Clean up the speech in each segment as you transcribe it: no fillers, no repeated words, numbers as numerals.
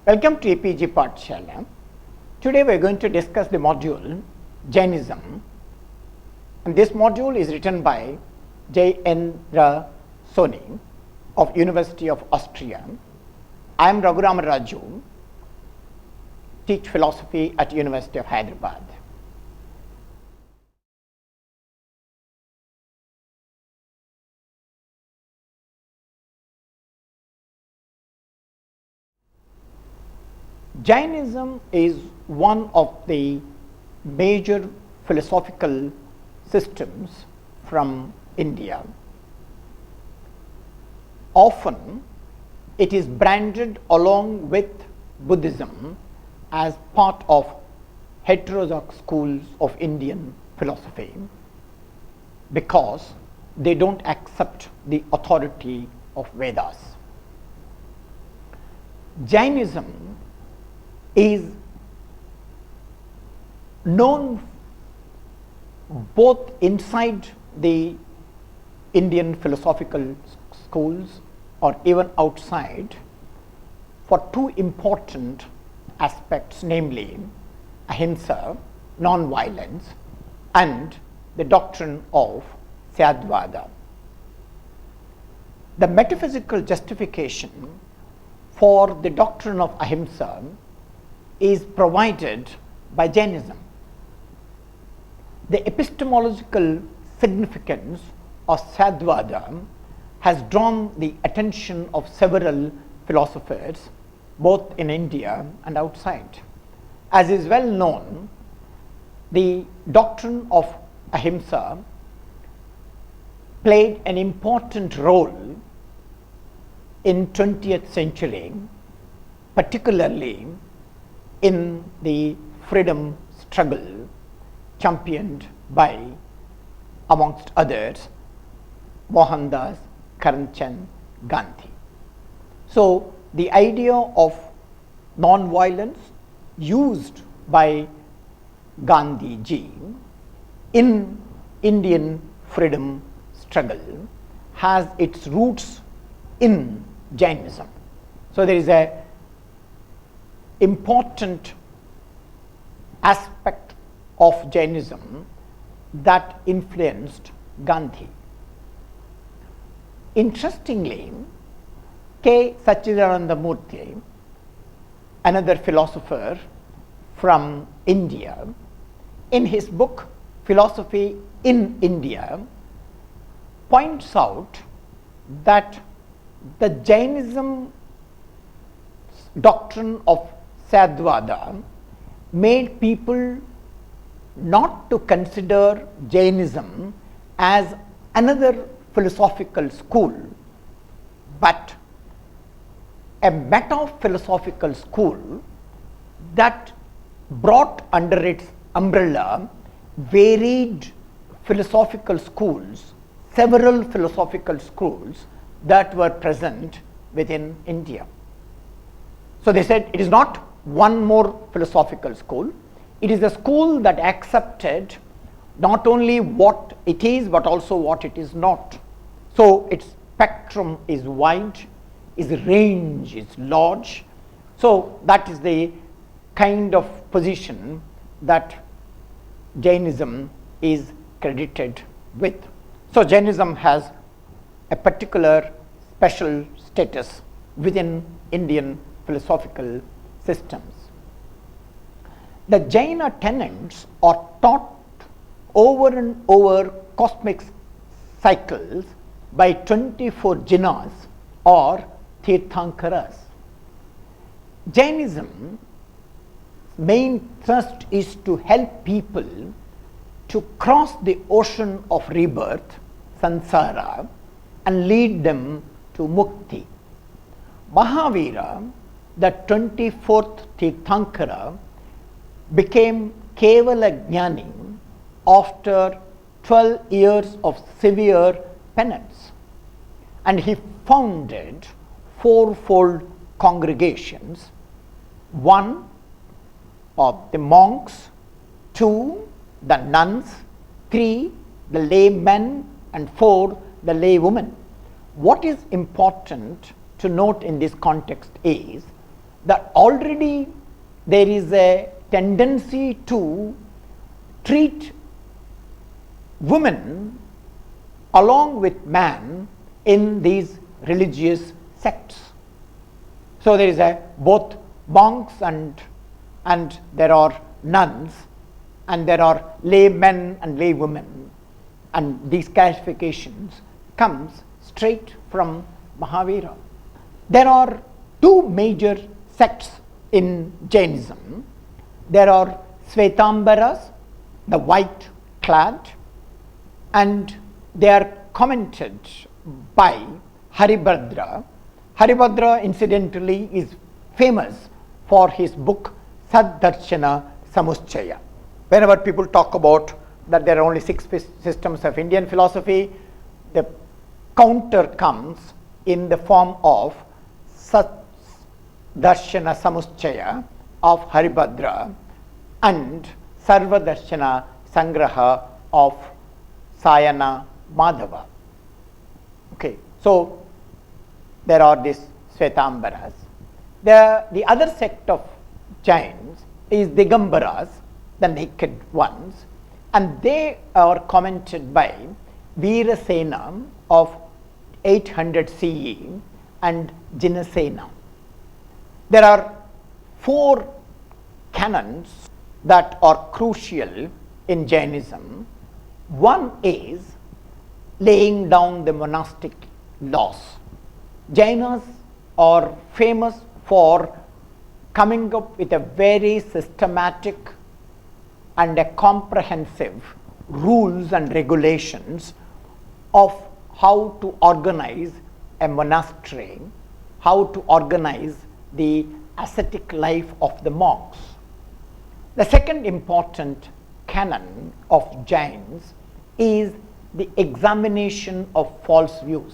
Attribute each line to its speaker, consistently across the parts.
Speaker 1: Welcome to APG Pathshala. Today we are going to discuss the module Jainism, and this module is written by Jainism of University of Austria. I am Raghuram Raju, teach philosophy at University of Hyderabad. Jainism is one of the major philosophical systems from India. Often it is branded along with Buddhism as part of heterodox schools of Indian philosophy because they don't accept the authority of Vedas. Jainism is known both inside the Indian philosophical schools or even outside for two important aspects, namely ahimsa, non-violence, and the doctrine of Syadvada. The metaphysical justification for the doctrine of ahimsa is provided by Jainism. The epistemological significance of Syadvada has drawn the attention of several philosophers both in India and outside. As is well known, the doctrine of ahimsa played an important role in 20th century, particularly in the freedom struggle championed by, amongst others, Mohandas Karamchand Gandhi. So the idea of non-violence used by Gandhi ji in Indian freedom struggle has its roots in Jainism. So there is a important aspect of Jainism that influenced Gandhi. Interestingly, K. Sachidanandamurthy, another philosopher from India, in his book Philosophy in India, points out that the Jainism doctrine of Syadvada made people not to consider Jainism as another philosophical school, but a meta-philosophical school that brought under its umbrella varied philosophical schools, several philosophical schools that were present within India. So they said it is not one more philosophical school, it is a school that accepted not only what it is but also what it is not. So its spectrum is wide, its range is large. So that is the kind of position that Jainism is credited with. So Jainism has a particular special status within Indian philosophical systems. The Jaina tenets are taught over and over cosmic cycles by 24 jinas or tirthankaras. Jainism's main thrust is to help people to cross the ocean of rebirth, samsara, and lead them to mukti. Mahavira, the 24th Tirthankara, became Kevala Jnani after 12 years of severe penance, and he founded fourfold congregations: one of the monks, two the nuns, three the laymen, and four the laywomen. What is important to note in this context is that already there is a tendency to treat women along with man in these religious sects. So there is both monks and there are nuns, and there are laymen and laywomen, and these classifications comes straight from Mahavira. There are two major sects in Jainism. There are Svetambaras, the white clad, and they are commented by Haribhadra. Haribhadra incidentally is famous for his book Saddarshana Samuschaya. Whenever people talk about that there are only 6 systems of Indian philosophy, the counter comes in the form of Saddarshana Samuschaya of Haribhadra and Sarvadarshana Sangraha of Sayana Madhava. Okay, so there are these Svetambaras. The other sect of Jains is Digambaras, the naked ones, and they are commented by Veerasena of 800 CE and Jinasena. There are 4 canons that are crucial in Jainism. One is laying down the monastic laws. Jainas are famous for coming up with a very systematic and a comprehensive rules and regulations of how to organize a monastery, how to organize the ascetic life of the monks. The second important canon of Jains is the examination of false views.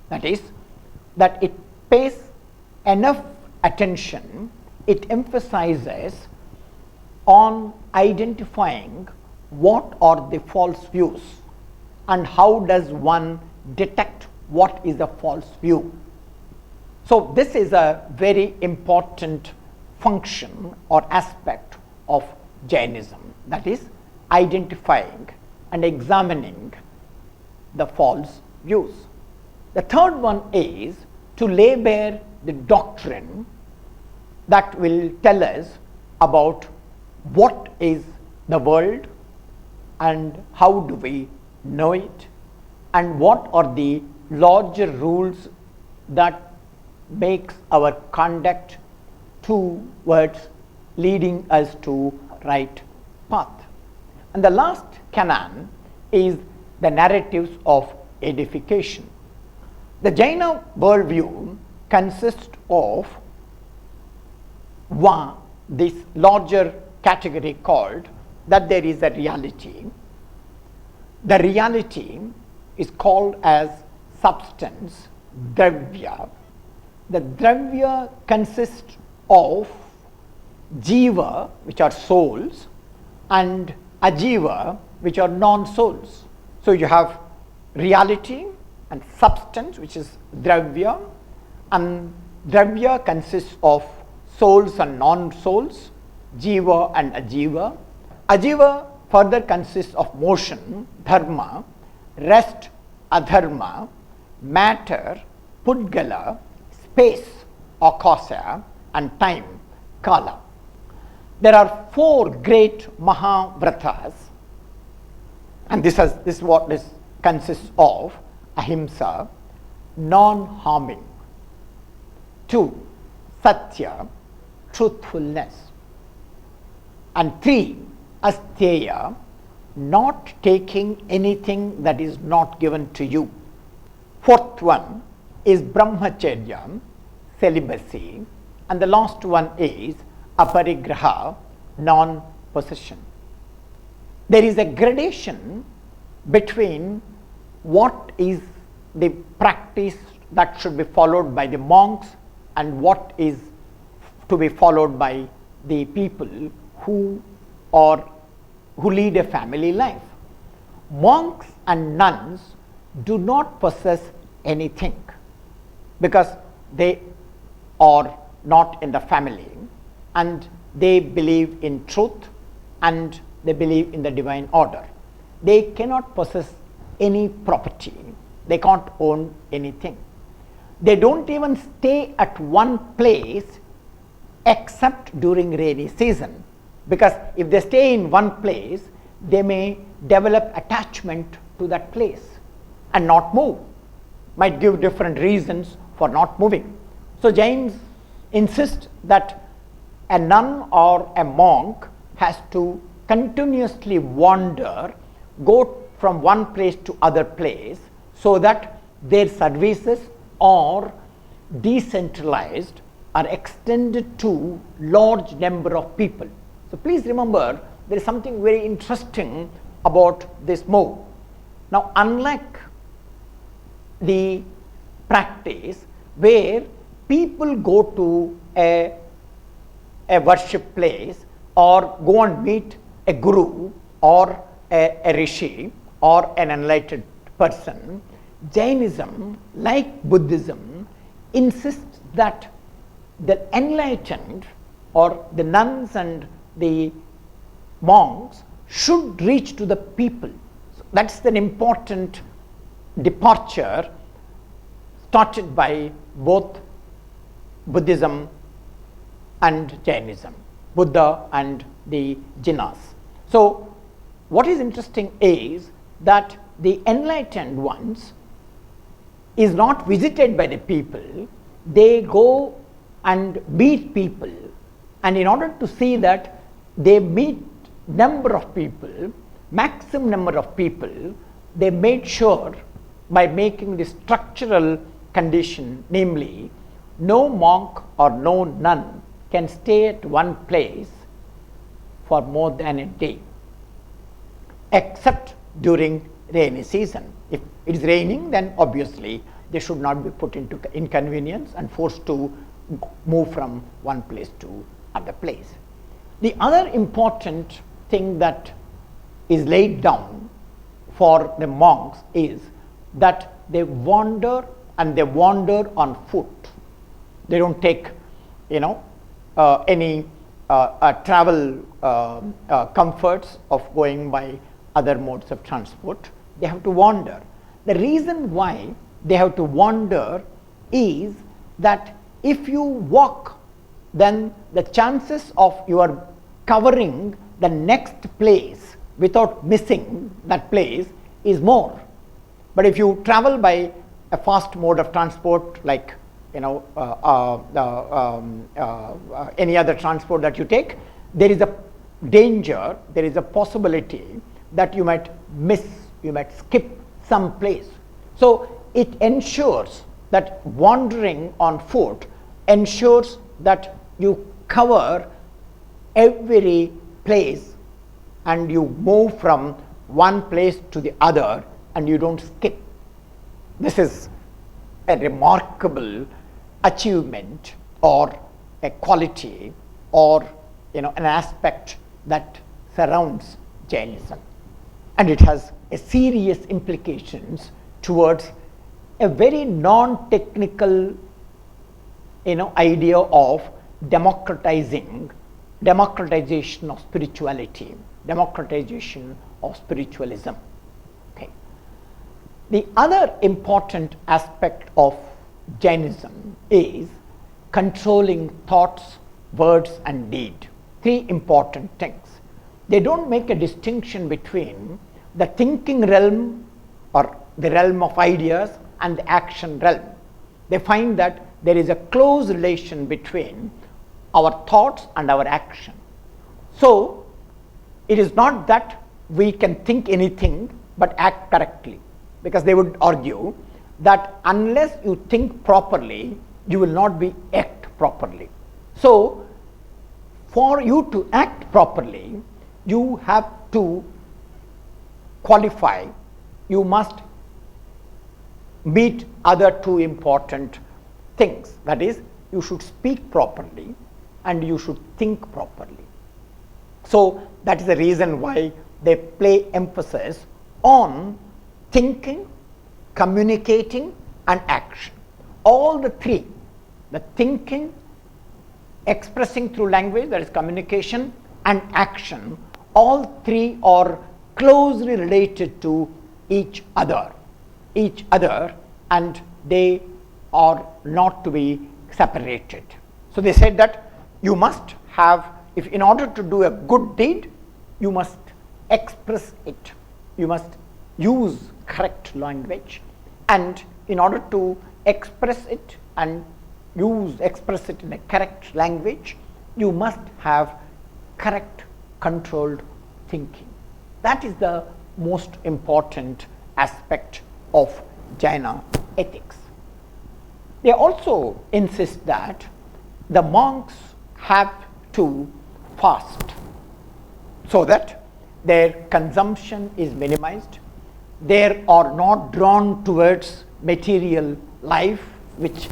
Speaker 1: That is, that it pays enough attention, it emphasizes on identifying what are the false views and how does one detect what is a false view. So this is a very important function or aspect of Jainism, that is identifying and examining the false views. The third one is to lay bare the doctrine that will tell us about what is the world and how do we know it, and what are the larger rules that makes our conduct towards leading us to right path. And the last canon is the narratives of edification. The Jaina worldview consists of this larger category called that there is a reality. The reality is called as substance, dravya. The dravya consists of jiva, which are souls, and ajiva, which are non-souls. So you have reality and substance, which is dravya, and dravya consists of souls and non-souls, jiva and ajiva. Ajiva further consists of motion, dharma, rest, adharma, matter, pudgala, space, akasa, and time, kala. There are 4 great Mahavratas, and this is what this consists of: ahimsa, non-harming; 2, satya, truthfulness; and 3, asteya, not taking anything that is not given to you. 4th one is brahmacharya, celibacy, and the last one is aparigraha, non-possession. There is a gradation between what is the practice that should be followed by the monks and what is to be followed by the people who lead a family life. Monks and nuns do not possess anything because they are not in the family, and they believe in truth and they believe in the divine order. They cannot possess any property, they can't own anything. They don't even stay at one place except during rainy season, because if they stay in one place, they may develop attachment to that place and not move, might give different reasons for not moving. So Jains insist that a nun or a monk has to continuously wander, go from one place to other place, so that their services are decentralized or extended to large number of people. So please remember, there is something very interesting about this move. Now, unlike the practice where people go to a worship place or go and meet a guru or a rishi or an enlightened person, Jainism, like Buddhism, insists that the enlightened or the nuns and the monks should reach to the people. So that's an important departure started by both Buddhism and Jainism, Buddha and the Jinas. So what is interesting is that the enlightened ones is not visited by the people, they go and meet people, and in order to see that they meet number of people, maximum number of people, they made sure by making the structural condition, namely no monk or no nun can stay at one place for more than a day, except during rainy season. If it is raining, then obviously they should not be put into inconvenience and forced to move from one place to other place. The other important thing that is laid down for the monks is that they wander, and they wander on foot. They don't take any travel comforts of going by other modes of transport. They have to wander. The reason why they have to wander is that if you walk, then the chances of your covering the next place without missing that place is more. But if you travel by a fast mode of transport, like any other transport that you take, there is a danger, there is a possibility that you might miss, you might skip some place. So it ensures that wandering on foot ensures that you cover every place and you move from one place to the other and you don't skip. This is a remarkable achievement or a quality or an aspect that surrounds Jainism, and it has a serious implications towards a very non-technical idea of democratization of spirituality, democratization of spiritualism. Okay. The other important aspect of Jainism is controlling thoughts, words and deed. Three important things. They don't make a distinction between the thinking realm or the realm of ideas and the action realm. They find that there is a close relation between our thoughts and our action. So it is not that we can think anything but act correctly, because they would argue that unless you think properly, you will not be act properly. So for you to act properly, you have to qualify, you must meet other two important things, that is, you should speak properly and you should think properly. So that is the reason why they play emphasis on thinking, communicating and action. All the three, the thinking, expressing through language, that is communication, and action, all three are closely related to each other, and they are not to be separated. So they said that you must have, if in order to do a good deed, you must express it, you must use correct language, and in order to express it and express it in a correct language, you must have correct controlled thinking. That is the most important aspect of Jaina ethics. They also insist that the monks have to fast so that their consumption is minimized, they are not drawn towards material life which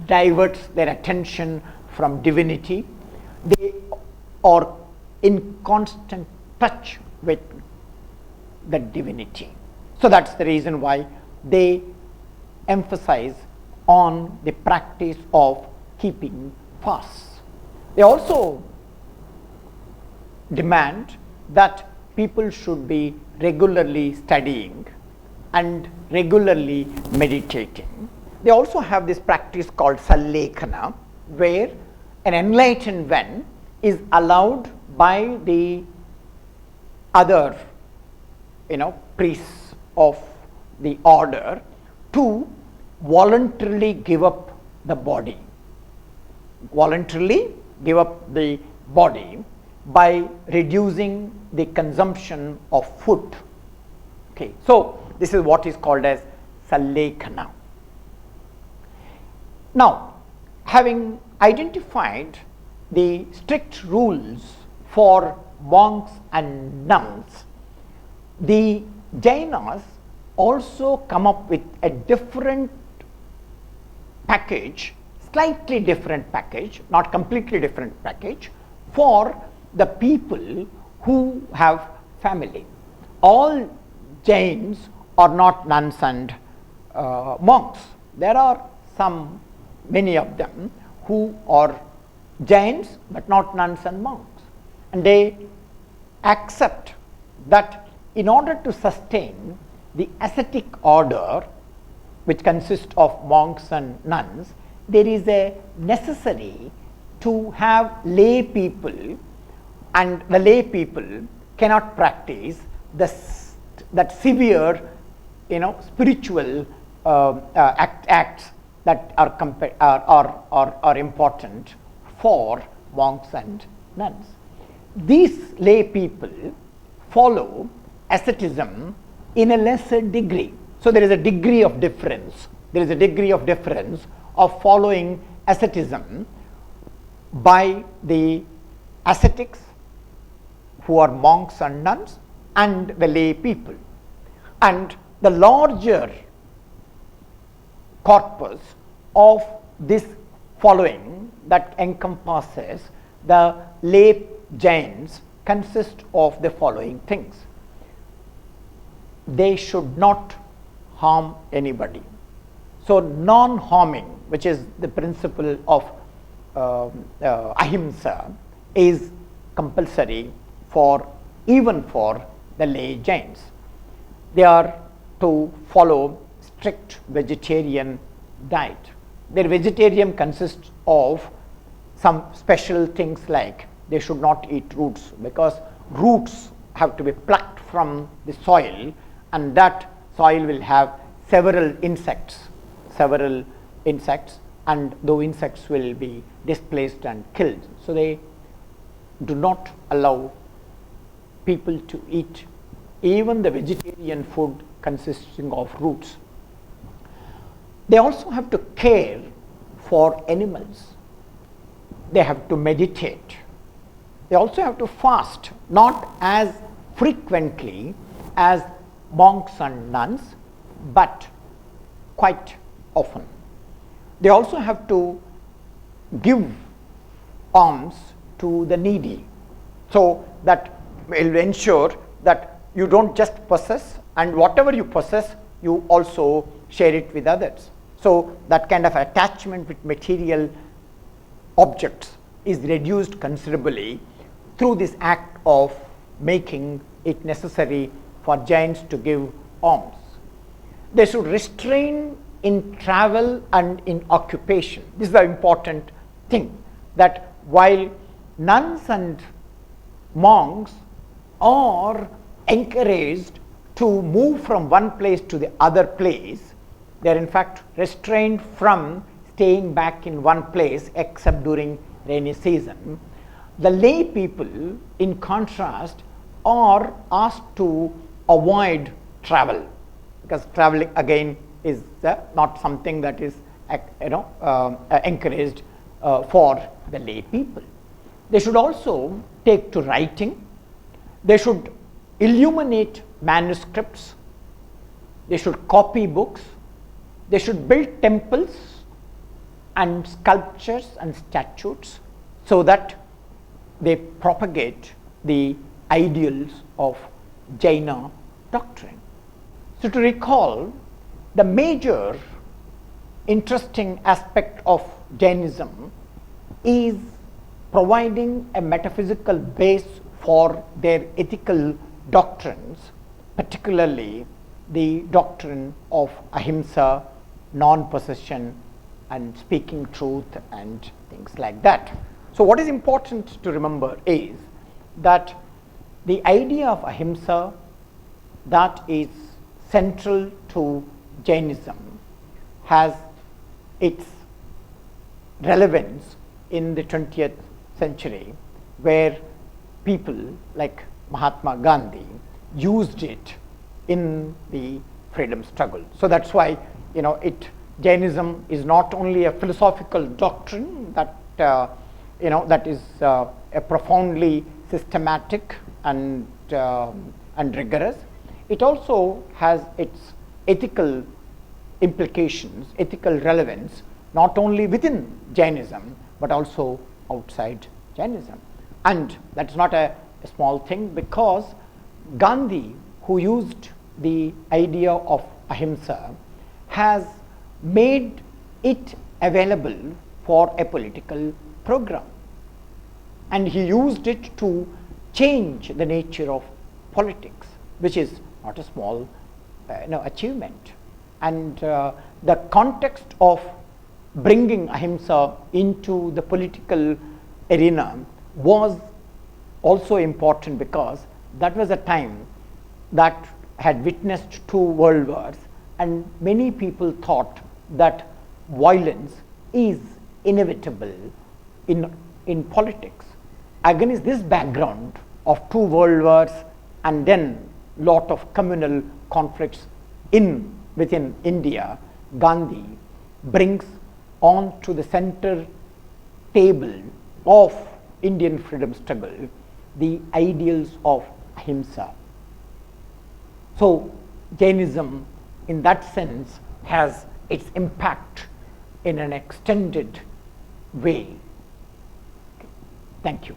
Speaker 1: diverts their attention from divinity. They are in constant touch with the divinity. So that's the reason why they emphasize on the practice of keeping fasts. They also demand that people should be regularly studying and regularly meditating. They also have this practice called Sallekana, where an enlightened one is allowed by the other priests of the order to voluntarily give up the body, by reducing the consumption of food. Okay, so this is what is called as Sallekana. Now, having identified the strict rules for monks and nuns, the Jainas also come up with a different package, slightly different package, not completely different package, for the people who have family. All Jains are not nuns and monks. There are many of them who are Jains but not nuns and monks, and they accept that in order to sustain the ascetic order, which consists of monks and nuns, there is a necessary to have lay people, and the lay people cannot practice that severe spiritual acts that are important for monks and nuns. These lay people follow asceticism in a lesser degree. So there is a degree of difference. There is a degree of difference of following asceticism by the ascetics who are monks and nuns and the lay people. And the larger corpus of this following that encompasses the lay Jains consist of the following things. They should not harm anybody. So non-harming, which is the principle of ahimsa, is compulsory even for the lay Jains. They are to follow strict vegetarian diet. Their vegetarian consists of some special things, like they should not eat roots, because roots have to be plucked from the soil, and that soil will have several insects, and those insects will be displaced and killed. So they do not allow people to eat even the vegetarian food consisting of roots. They also have to care for animals. They have to meditate. They also have to fast, not as frequently as monks and nuns, but quite often. They also have to give alms to the needy, so that will ensure that you don't just possess, and whatever you possess you also share it with others. So that kind of attachment with material objects is reduced considerably through this act of making it necessary for Jains to give alms. They should restrain in travel and in occupation. This is the important thing, that while nuns and monks are encouraged to move from one place to the other place, they are in fact restrained from staying back in one place except during rainy season. The lay people, in contrast, are asked to avoid travel, because traveling again is not something that is encouraged for the lay people. They should also take to writing. They should illuminate manuscripts. They should copy books. They should build temples and sculptures and statues, so that they propagate the ideals of Jaina doctrine. So, to recall, the major interesting aspect of Jainism is providing a metaphysical base for their ethical doctrines, particularly the doctrine of ahimsa, non-possession, and speaking truth and things like that. So, what is important to remember is that the idea of ahimsa, that is central to Jainism, has its relevance in the 20th century, where people like Mahatma Gandhi used it in the freedom struggle. So, that is why Jainism is not only a philosophical doctrine that that is a profoundly systematic and rigorous. It also has its ethical implications, ethical relevance, not only within Jainism but also outside Jainism. And that is not a small thing, because Gandhi, who used the idea of ahimsa, has made it available for a political program, and he used it to change the nature of politics, which is not a small achievement. And the context of bringing ahimsa into the political arena was also important, because that was a time that had witnessed 2 world wars, and many people thought that violence is inevitable in politics. Against this background of 2 world wars and then lot of communal conflicts within India, Gandhi brings on to the center table of Indian freedom struggle the ideals of ahimsa. So, Jainism in that sense has its impact in an extended way. Thank you.